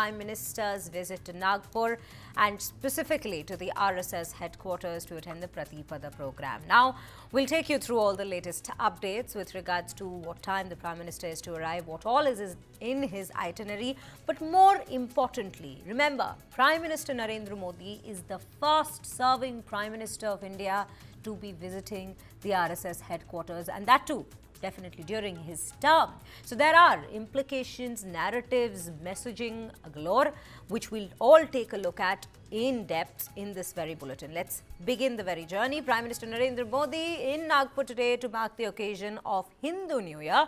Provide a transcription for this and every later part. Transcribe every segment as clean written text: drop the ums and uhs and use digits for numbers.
Prime Minister's visit to Nagpur and specifically to the RSS headquarters to attend the Gudi Padwa program. Now, we'll take you through all the latest updates with regards to what time the Prime Minister is to arrive, what all is in his itinerary. But more importantly, remember, Prime Minister Narendra Modi is the first serving Prime Minister of India to be visiting the RSS headquarters, and that too definitely during his term. So there are implications, narratives, messaging galore, which we'll all take a look at in depth in this very bulletin. Let's begin the very journey. Prime Minister Narendra Modi in Nagpur today to mark the occasion of Hindu New Year,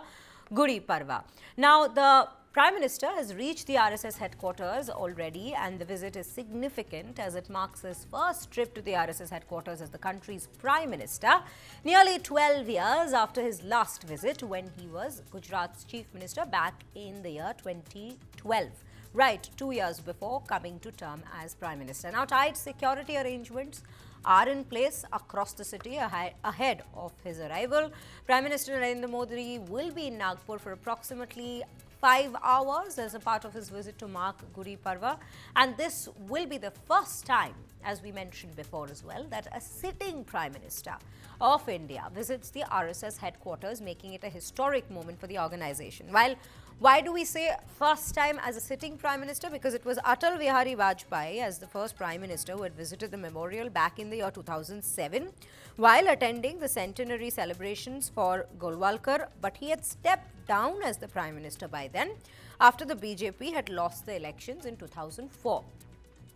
Gudi Padwa. Now, the Prime Minister has reached the RSS headquarters already, and the visit is significant as it marks his first trip to the RSS headquarters as the country's Prime Minister, nearly 12 years after his last visit when he was Gujarat's Chief Minister back in the year 2012. Right, 2 years before coming to term as Prime Minister. Now, tight security arrangements are in place across the city ahead of his arrival. Prime Minister Narendra Modi will be in Nagpur for approximately 5 hours as a part of his visit to mark Gudi Padwa, and this will be the first time, as we mentioned before as well, that a sitting Prime Minister of India visits the RSS headquarters, making it a historic moment for the organization. Why do we say first time as a sitting Prime Minister? Because it was Atal Bihari Vajpayee as the first Prime Minister who had visited the memorial back in the year 2007 while attending the centenary celebrations for Golwalkar, but he had stepped down as the Prime Minister by then after the BJP had lost the elections in 2004.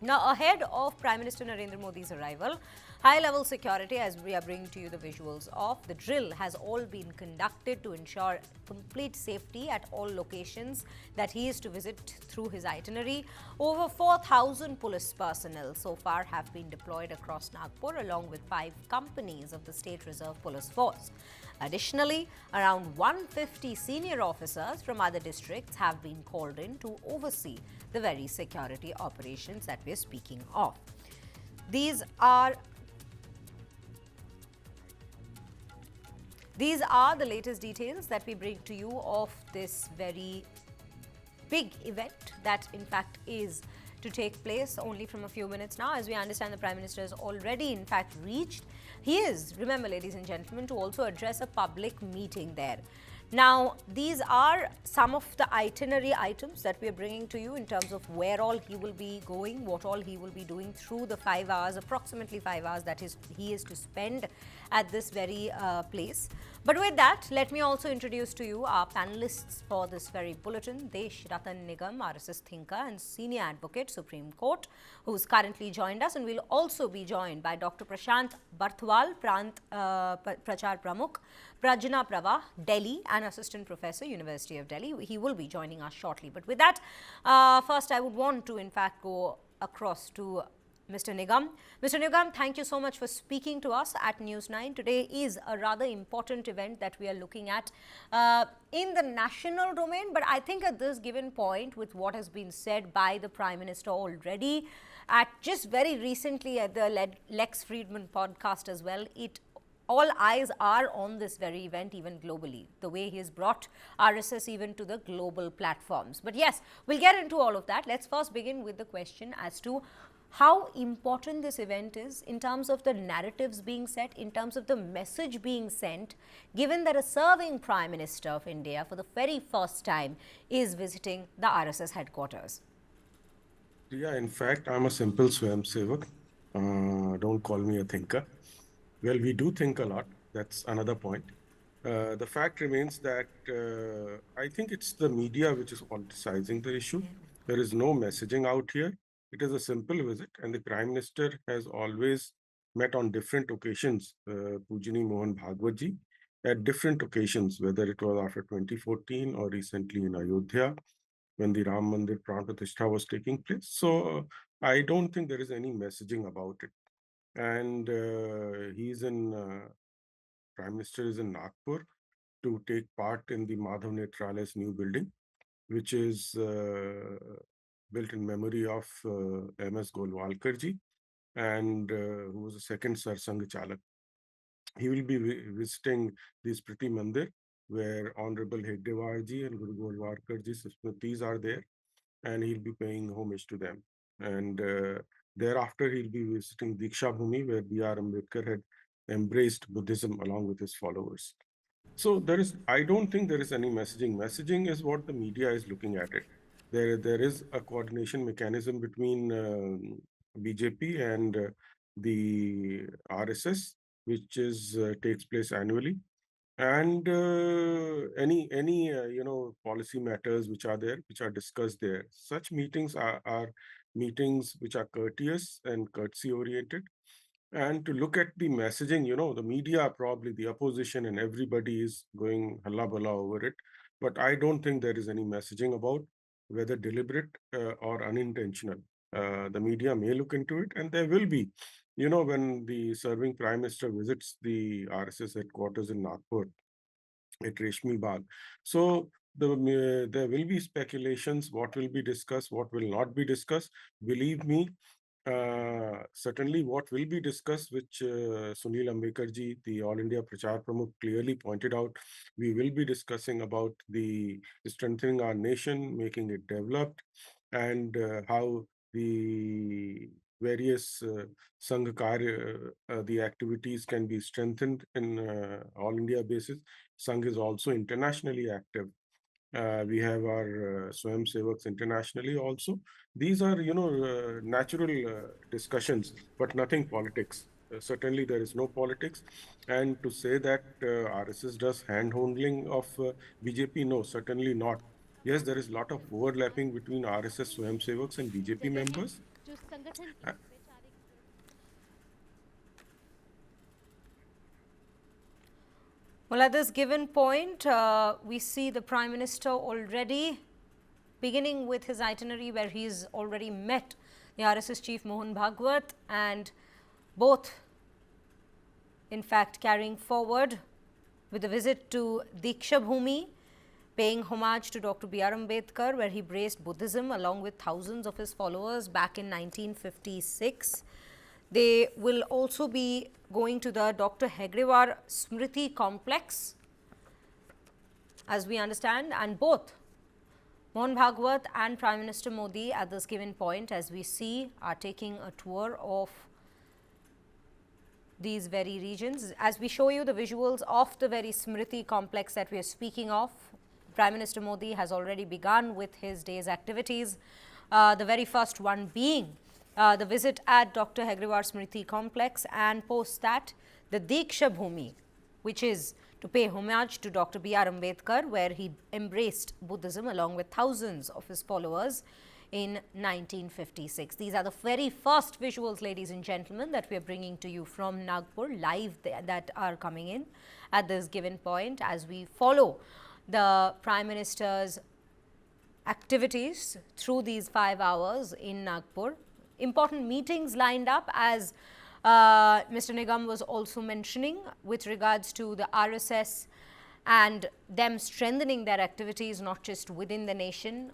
Now, ahead of Prime Minister Narendra Modi's arrival, high-level security, as we are bringing to you the visuals of, the drill has all been conducted to ensure complete safety at all locations that he is to visit through his itinerary. Over 4,000 police personnel so far have been deployed across Nagpur, along with 5 companies of the State Reserve Police Force. Additionally, around 150 senior officers from other districts have been called in to oversee the very security operations that we're speaking of. These are the latest details that we bring to you of this very big event that in fact is to take place only from a few minutes now. As we understand, the Prime Minister has already in fact reached. He is, remember ladies and gentlemen, to also address a public meeting there. Now, these are some of the itinerary items that we are bringing to you in terms of where all he will be going, what all he will be doing through the 5 hours, approximately 5 hours that he is to spend at this very place. But with that, let me also introduce to you our panelists for this very bulletin. Desh Ratan Nigam, RSS thinker and senior advocate, Supreme Court, who's currently joined us, and we'll also be joined by Dr. Prashant Barthwal, Prachar Pramukh, Prajna Prava, Delhi, and Assistant Professor, University of Delhi. He will be joining us shortly. But with that, first I would want to in fact go across to Mr. Nigam. Mr. Nigam, thank you so much for speaking to us at News9. Today is a rather important event that we are looking at in the national domain, but I think at this given point, with what has been said by the Prime Minister already, at just very recently at the Lex Friedman podcast as well, all eyes are on this very event, even globally, the way he has brought RSS even to the global platforms. But yes, we'll get into all of that. Let's first begin with the question as to how important this event is in terms of the narratives being set, in terms of the message being sent, given that a serving Prime Minister of India for the very first time is visiting the RSS headquarters. Yeah, in fact, I'm a simple Swayamsevak. Don't call me a thinker. Well, we do think a lot. That's another point. The fact remains that I think it's the media which is politicizing the issue. There is no messaging out here. It is a simple visit, and the Prime Minister has always met on different occasions, Pujani Mohan Bhagwat ji, at different occasions, whether it was after 2014 or recently in Ayodhya, when the Ram Mandir Pran Pratishtha was taking place. So I don't think there is any messaging about it. And Prime Minister is in Nagpur to take part in the Madhav Netralay's new building, which is built in memory of M.S. Golwalkar ji, and who was the second Sarsang Chalak. He will be visiting this Priti Mandir, where Honorable Hegdewar ji and Guru Golwalkar ji Smritis are there. and he'll be paying homage to them. And thereafter, he'll be visiting Diksha Bhumi, where B.R. Ambedkar had embraced Buddhism along with his followers. So I don't think there is any messaging. Messaging is what the media is looking at it. There is a coordination mechanism between BJP and the RSS, which is takes place annually, and any policy matters which are there, which are discussed there. Such meetings are meetings which are courteous and courtesy oriented, and to look at the messaging, the media, probably the opposition and everybody is going halla balla over it. But I don't think there is any messaging about whether deliberate or unintentional. The media may look into it, and there will be, when the serving prime minister visits the RSS headquarters in Nagpur at Reshmi Bagh. So there will be speculations, what will be discussed, what will not be discussed. Believe me, certainly what will be discussed, which Sunil Ambekar the All India Prachar Pramukh, clearly pointed out, we will be discussing about the strengthening our nation, making it developed, and how the various Sangh Karya, the activities can be strengthened in all India basis. Sangh is also internationally active. We have our Swayam Sevaks internationally also. These are, natural discussions, but nothing politics. Certainly, there is no politics. And to say that RSS does hand-holding of BJP, no, certainly not. Yes, there is a lot of overlapping between RSS Swayam Sevaks and BJP members. Well, at this given point, we see the Prime Minister already beginning with his itinerary, where he's already met the RSS chief Mohan Bhagwat, and both in fact carrying forward with a visit to Diksha Bhumi, paying homage to Dr. B.R. Ambedkar, where he embraced Buddhism along with thousands of his followers back in 1956. They will also be going to the Dr. Hegdewar Smriti Complex, as we understand, and both Mohan Bhagwat and Prime Minister Modi at this given point, as we see, are taking a tour of these very regions. As we show you the visuals of the very Smriti complex that we are speaking of, Prime Minister Modi has already begun with his day's activities. The very first one being the visit at Dr. Hegdewar Smriti complex, and post that the Diksha Bhumi, which is to pay homage to Dr. B.R. Ambedkar, where he embraced Buddhism along with thousands of his followers in 1956. These are the very first visuals, ladies and gentlemen, that we are bringing to you from Nagpur live that are coming in at this given point as we follow the Prime Minister's activities through these 5 hours in Nagpur. Important meetings lined up, as Mr. Nigam was also mentioning, with regards to the RSS and them strengthening their activities not just within the nation,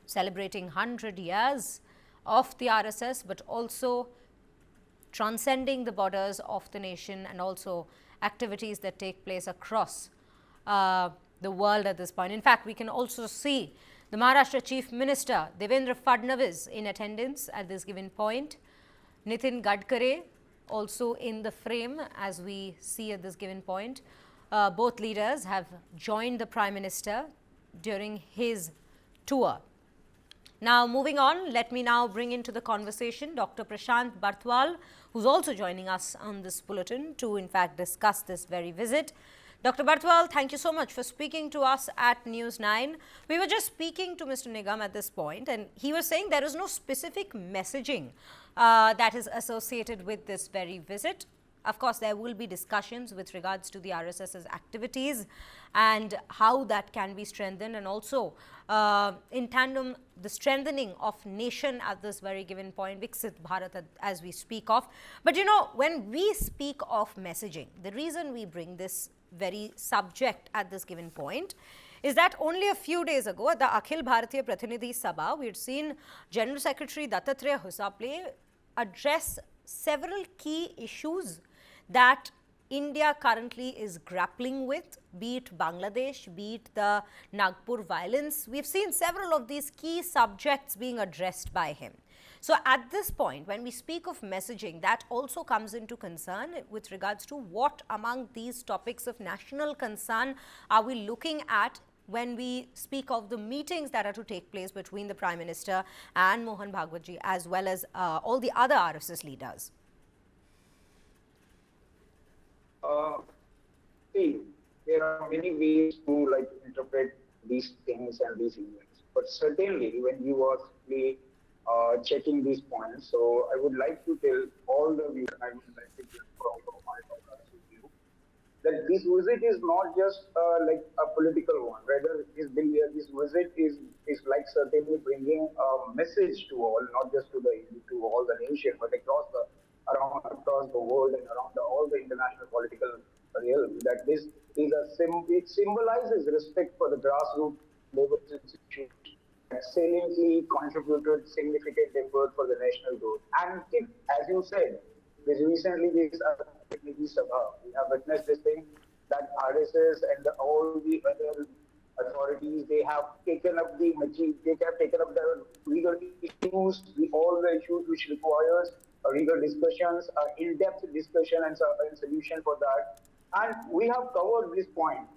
celebrating 100 years of the RSS, but also transcending the borders of the nation, and also activities that take place across the world at this point. In fact, we can also see the Maharashtra Chief Minister Devendra Fadnavis in attendance at this given point. Nitin Gadkari also in the frame, as we see at this given point. Both leaders have joined the Prime Minister during his tour. Now, moving on, let me now bring into the conversation Dr. Prashant Barthwal, who's also joining us on this bulletin to in fact discuss this very visit. Dr. Barthwal, thank you so much for speaking to us at News9. We were just speaking to Mr. Nigam at this point, and he was saying there is no specific messaging that is associated with this very visit. Of course, there will be discussions with regards to the RSS's activities and how that can be strengthened, and also in tandem the strengthening of nation at this very given point, Viksit Bharat as we speak of. But when we speak of messaging, the reason we bring this very subject at this given point is that only a few days ago at the Akhil Bharatiya Prathinidhi Sabha, we had seen General Secretary Dattatreya Hosapale address several key issues that India currently is grappling with, be it Bangladesh, be it the Nagpur violence. We've seen several of these key subjects being addressed by him. So at this point, when we speak of messaging, that also comes into concern with regards to what among these topics of national concern are we looking at when we speak of the meetings that are to take place between the Prime Minister and Mohan Bhagwatji, as well as all the other RSS leaders. See, there are many ways to interpret these things and these events. But certainly, when you are simply checking these points, so I would like to tell all the viewers, I would like to tell from my point of view, that this visit is not just like a political one. Rather, this visit is like certainly bringing a message to all, not just to all the nation, but across the world and around all the international political realm. That it symbolizes respect for the grassroots labor institutions that saliently contributed significant effort for the national growth. And if, as you said, this recently we have witnessed this thing that RSS and all the other authorities, they have taken up the legal issues, all the issues which requires legal discussions, in-depth discussion and solution for that. And we have covered this point.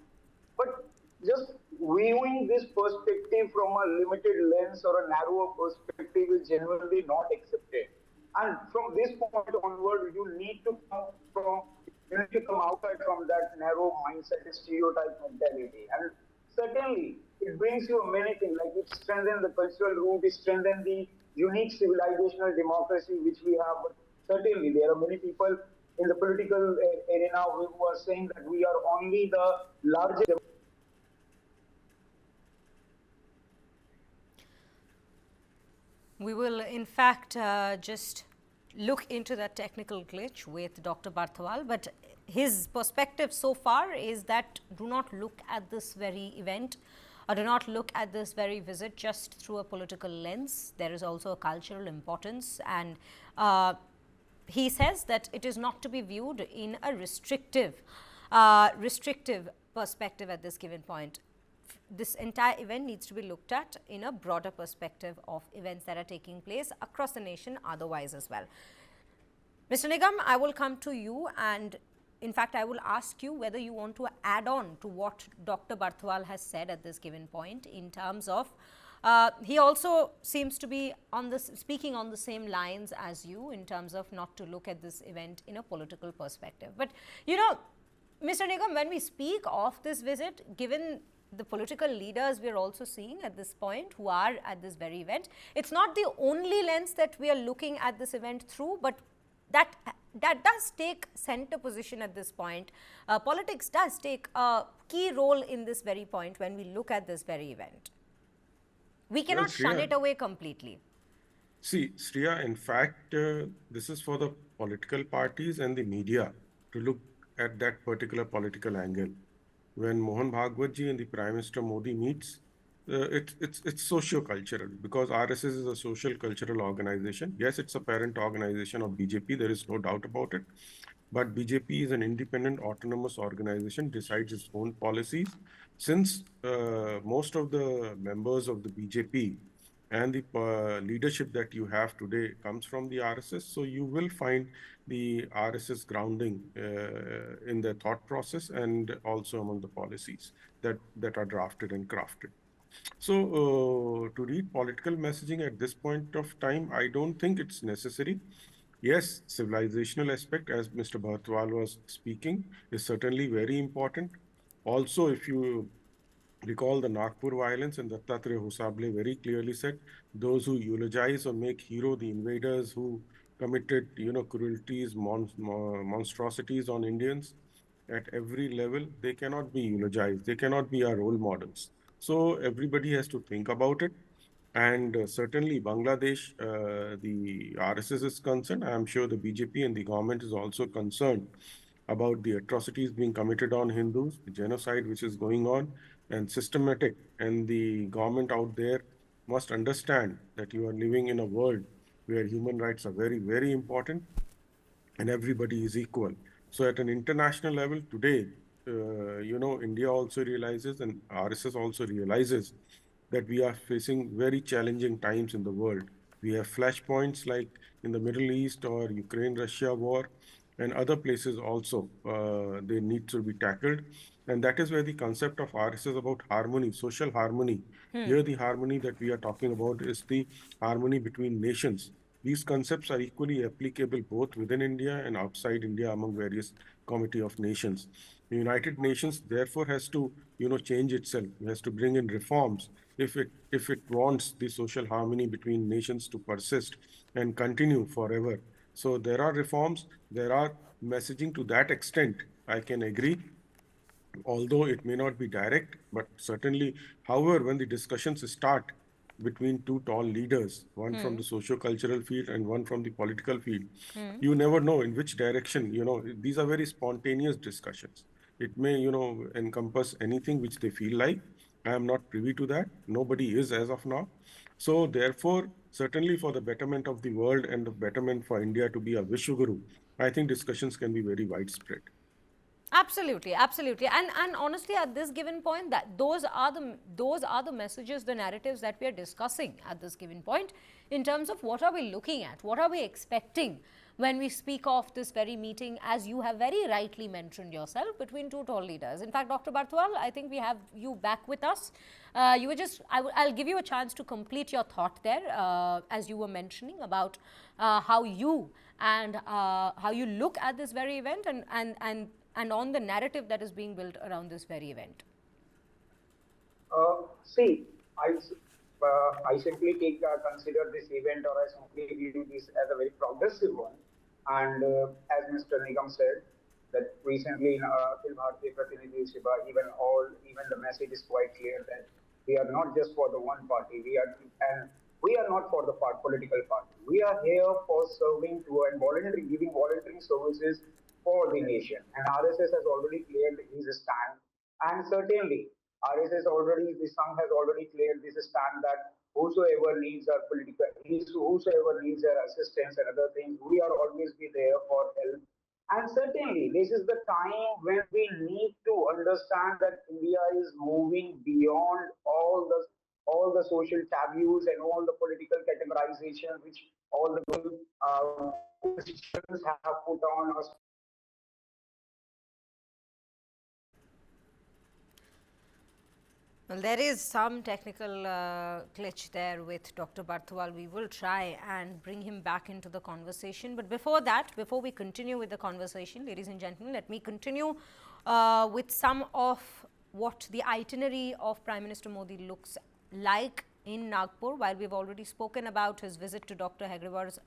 But just viewing this perspective from a limited lens or a narrower perspective is genuinely not accepted. And from this point onward, you need to come outside from that narrow mindset and stereotype mentality. And certainly, it brings you many things, like it strengthens the cultural root, it strengthens the unique civilizational democracy which we have. But certainly, there are many people in the political arena who are saying that we are only the largest. We will, in fact, just look into that technical glitch with Dr. Barthwal, but his perspective so far is that do not look at this very event or do not look at this very visit just through a political lens. There is also a cultural importance, and he says that it is not to be viewed in a restrictive perspective at this given point. This entire event needs to be looked at in a broader perspective of events that are taking place across the nation otherwise as well. Mr. Nigam, I will come to you, and in fact, I will ask you whether you want to add on to what Dr. Barthwal has said at this given point in terms of, he also seems to be speaking on the same lines as you in terms of not to look at this event in a political perspective. But, you know, Mr. Nigam, when we speak of this visit, given the political leaders we are also seeing at this point who are at this very event, it's not the only lens that we are looking at this event through, but that does take center position at this point. Politics does take a key role in this very point when we look at this very event. We cannot shun it away completely. See, Sriya, in fact, this is for the political parties and the media to look at that particular political angle. When Mohan Bhagwatji and the Prime Minister Modi meets, it's socio-cultural, because RSS is a social cultural organization. Yes, it's a parent organization of BJP. There is no doubt about it. But BJP is an independent, autonomous organization, decides its own policies. Since most of the members of the BJP and the leadership that you have today comes from the RSS, so you will find the RSS grounding in the thought process and also among the policies that are drafted and crafted. So to read political messaging at this point of time, I don't think it's necessary. Yes, civilizational aspect, as Mr. Bhartwal was speaking, is certainly very important. Also, if you recall the Nagpur violence, and Dattatreya Hosable very clearly said, those who eulogize or make hero the invaders who committed, cruelties, monstrosities on Indians at every level, they cannot be eulogized. They cannot be our role models. So everybody has to think about it. And certainly Bangladesh, the RSS is concerned. I am sure the BJP and the government is also concerned about the atrocities being committed on Hindus, the genocide which is going on and systematic. And the government out there must understand that you are living in a world where human rights are very, very important and everybody is equal. So at an international level today, India also realizes and RSS also realizes that we are facing very challenging times in the world. We have flashpoints like in the Middle East or Ukraine-Russia war and other places also. They need to be tackled. And that is where the concept of RSS about harmony, social harmony. Here, the harmony that we are talking about is the harmony between nations. These concepts are equally applicable both within India and outside India among various committee of nations. The United Nations therefore has to, change itself. It has to bring in reforms if it wants the social harmony between nations to persist and continue forever. So there are reforms, there are messaging to that extent. I can agree, although it may not be direct, but certainly, however, when the discussions start between two tall leaders, one from the socio-cultural field and one from the political field, you never know in which direction, these are very spontaneous discussions. It may, encompass anything which they feel like. I am not privy to that. Nobody is as of now. So therefore, certainly for the betterment of the world and the betterment for India to be a Vishwaguru, I think discussions can be very widespread. Absolutely, absolutely, and honestly, at this given point, that those are the messages, the narratives that we are discussing at this given point, in terms of what are we looking at, what are we expecting when we speak of this very meeting, as you have very rightly mentioned yourself, between two tall leaders. In fact, Dr. Bartwal, I think we have you back with us. You were just, I'll give you a chance to complete your thought there, as you were mentioning about how you look at this very event and on the narrative that is being built around this very event. See, I simply consider this event, or I simply view this as a very progressive one. And as Mr. Nigam said, that recently in Akhil Bharatiya Pratinidhi Sabha, even the message is quite clear that we are not just for the one party. We are not for the political party. We are here for serving to and giving volunteering services for the nation. And RSS has already cleared his stand. And certainly, the Sangh has already cleared this stand that whosoever needs whosoever needs our assistance and other things, we are always be there for help. And certainly, this is the time when we need to understand that India is moving beyond all the social taboos and all the political categorization which all the politicians have put on us. Well, there is some technical glitch there with Dr. Barthwal. We will try and bring him back into the conversation. But before that, before we continue with the conversation, ladies and gentlemen, let me continue with some of what the itinerary of Prime Minister Modi looks like in Nagpur. While we've already spoken about his visit to Dr. Hegrewar's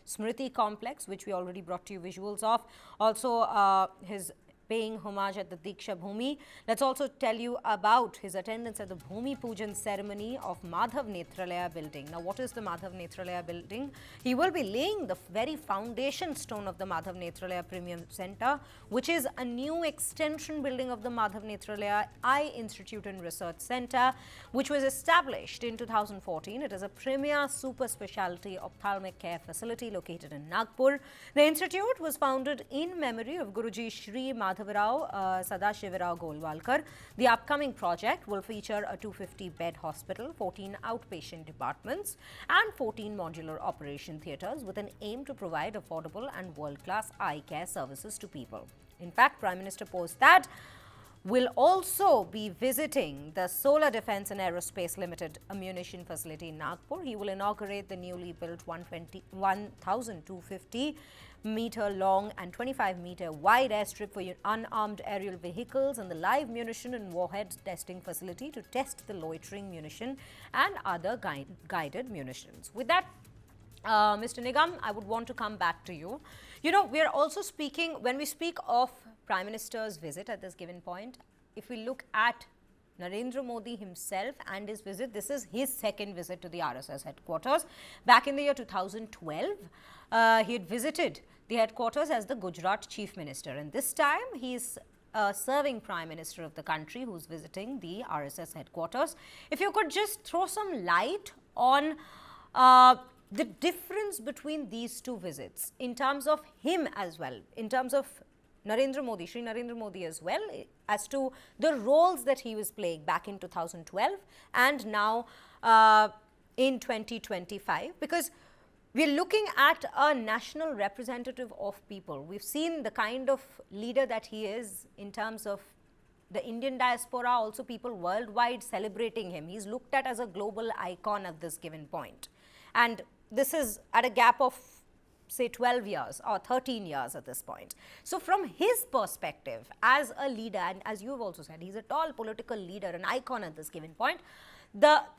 Smriti complex, which we already brought to you visuals of, also his paying homage at the Diksha Bhumi. Let's also tell you about his attendance at the Bhumi Pujan ceremony of Madhav Netralaya building. Now, what is the Madhav Netralaya building? He will be laying the very foundation stone of the Madhav Netralaya Premium Center, which is a new extension building of the Madhav Netralaya Eye Institute and Research Center, which was established in 2014. It is a premier super specialty ophthalmic care facility located in Nagpur. The institute was founded in memory of Guruji Shri Madhavrao Sadashivrao Golwalkar. The upcoming project will feature a 250-bed hospital, 14 outpatient departments, and 14 modular operation theatres with an aim to provide affordable and world-class eye care services to people. In fact, Prime Minister posed that will also be visiting the Solar Defence and Aerospace Limited ammunition facility in Nagpur. He will inaugurate the newly built 1,250-meter long and 25-meter wide airstrip for unarmed aerial vehicles and the live munition and warhead testing facility to test the loitering munition and other guided munitions. With that, Mr. Nigam, I would want to come back to you. You know, we are also speaking, when we speak of Prime Minister's visit at this given point, if we look at Narendra Modi himself and his visit, this is his second visit to the RSS headquarters. Back in the year 2012, he had visited the headquarters as the Gujarat Chief Minister, and this time he is serving Prime Minister of the country who's visiting the RSS headquarters. If you could just throw some light on the difference between these two visits in terms of him as well, in terms of Narendra Modi, Shri Narendra Modi as well, as to the roles that he was playing back in 2012 and now in 2025, because we're looking at a national representative of people. We've seen the kind of leader that he is in terms of the Indian diaspora, also people worldwide celebrating him. He's looked at as a global icon at this given point. And this is at a gap of, say, 12 years or 13 years at this point. So from his perspective as a leader, and as you've also said, he's a tall political leader, an icon at this given point,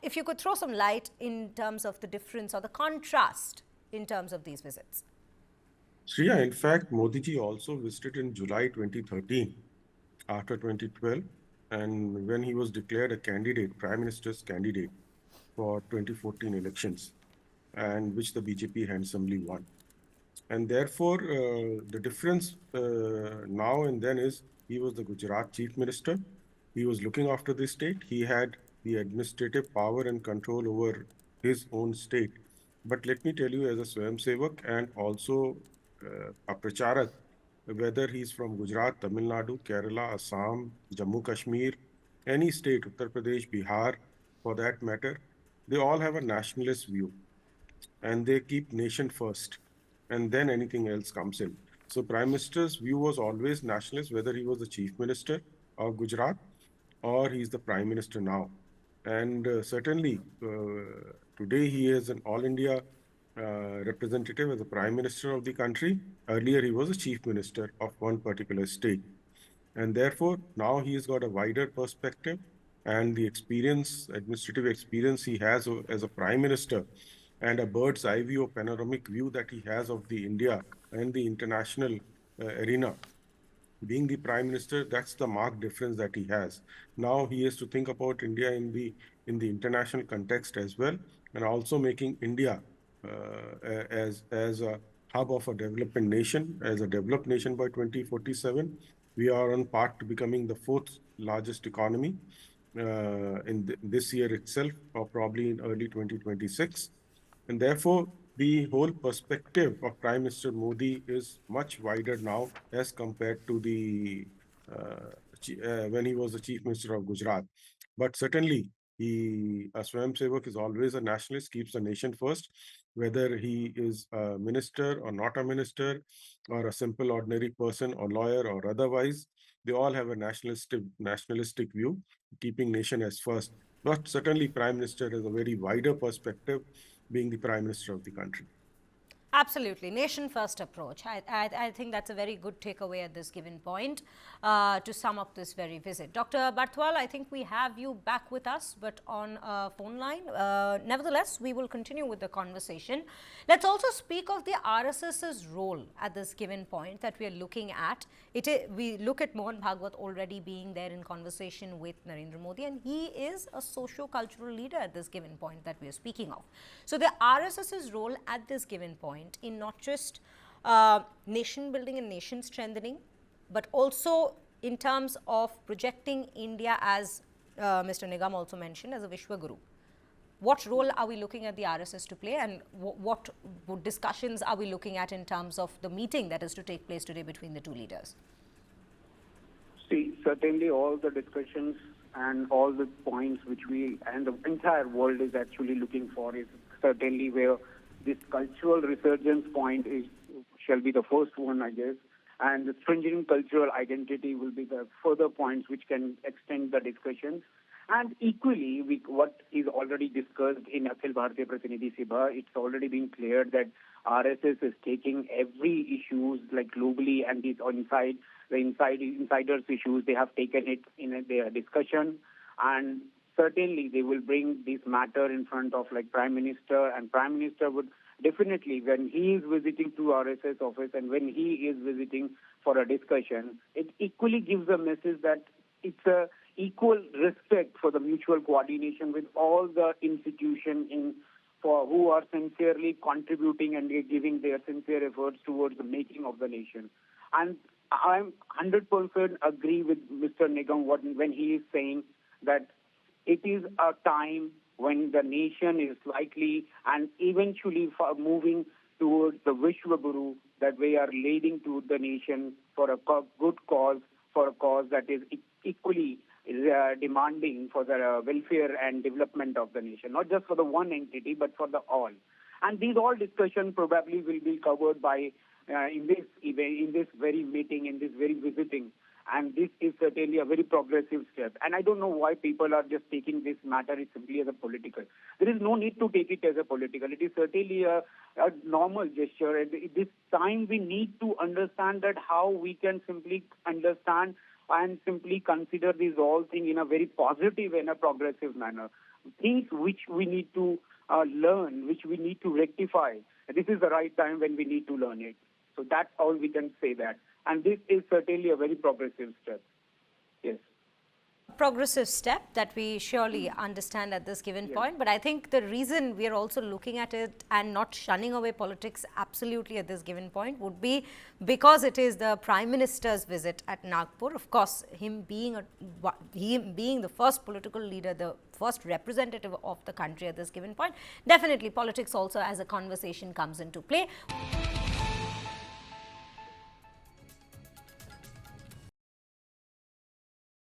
if you could throw some light in terms of the difference or the contrast in terms of these visits. Shriya, in fact, Modi ji also visited in July 2013 after 2012, and when he was declared a candidate, Prime Minister's candidate for 2014 elections, and which the BJP handsomely won. And therefore, the difference now and then is he was the Gujarat Chief Minister. He was looking after the state. He had the administrative power and control over his own state. But let me tell you, as a Swayamsevak and also a Pracharak, whether he's from Gujarat, Tamil Nadu, Kerala, Assam, Jammu Kashmir, any state, Uttar Pradesh, Bihar, for that matter, they all have a nationalist view and they keep nation first, and then anything else comes in. So Prime Minister's view was always nationalist, whether he was the Chief Minister of Gujarat or he's the Prime Minister now. And certainly today he is an all India representative as the Prime Minister of the country. Earlier he was a Chief Minister of one particular state. And therefore now he has got a wider perspective, and the experience, administrative experience he has as a Prime Minister, and a bird's eye view, a panoramic view that he has of the India and the international arena. Being the Prime Minister, that's the marked difference that he has. Now he has to think about India in the international context as well, and also making India as a hub of a development nation, as a developed nation by 2047. We are on path to becoming the fourth largest economy in this year itself, or probably in early 2026. And therefore, the whole perspective of Prime Minister Modi is much wider now as compared to the when he was the Chief Minister of Gujarat. But certainly, a Swayamsevak is always a nationalist, keeps the nation first, whether he is a minister or not a minister, or a simple ordinary person or lawyer or otherwise. They all have a nationalistic view, keeping nation as first. But certainly, Prime Minister has a very wider perspective, being the Prime Minister of the country. Absolutely. Nation first approach. I think that's a very good takeaway at this given point to sum up this very visit. Dr. Barthwal, I think we have you back with us, but on a phone line. Nevertheless, we will continue with the conversation. Let's also speak of the RSS's role at this given point that we are looking at. We look at Mohan Bhagwat already being there in conversation with Narendra Modi, and he is a socio-cultural leader at this given point that we are speaking of. So the RSS's role at this given point in not just nation building and nation strengthening, but also in terms of projecting India, as Mr. Nigam also mentioned, as a Vishwaguru. What role are we looking at the RSS to play, and what discussions are we looking at in terms of the meeting that is to take place today between the two leaders? See, certainly all the discussions and all the points which we and the entire world is actually looking for is certainly where this cultural resurgence point shall be the first one, I guess, and the stringent cultural identity will be the further points which can extend the discussions. And equally, what is already discussed in Akhil Bharatiya Pratinidhi Sabha, it's already been cleared that RSS is taking every issues like globally, and the insiders issues, they have taken it in their discussion, and certainly they will bring this matter in front of like Prime Minister, and Prime Minister would definitely, when he is visiting to RSS office and when he is visiting for a discussion, it equally gives a message that it's a equal respect for the mutual coordination with all the institutions who are sincerely contributing and giving their sincere efforts towards the making of the nation. And I'm 100% agree with Mr. Nigam when he is saying that it is a time when the nation is likely and eventually moving towards the Vishwa Guru, that we are leading to the nation for a good cause, for a cause that is equally demanding for the welfare and development of the nation, not just for the one entity, but for the all. And these all discussions probably will be covered by in this event, in this very meeting, in this very visiting. And this is certainly a very progressive step. And I don't know why people are just taking this matter simply as a political. There is no need to take it as a political. It is certainly a normal gesture. At this time, we need to understand that how we can simply understand and simply consider these all things in a very positive and a progressive manner. Things which we need to learn, which we need to rectify. This is the right time when we need to learn it. So that's all we can say that. And this is certainly a very progressive step. Yes. Progressive step that we surely understand at this given point. But I think the reason we are also looking at it and not shunning away politics absolutely at this given point would be because it is the Prime Minister's visit at Nagpur. Of course, him being the first political leader, the first representative of the country at this given point, definitely politics also as a conversation comes into play.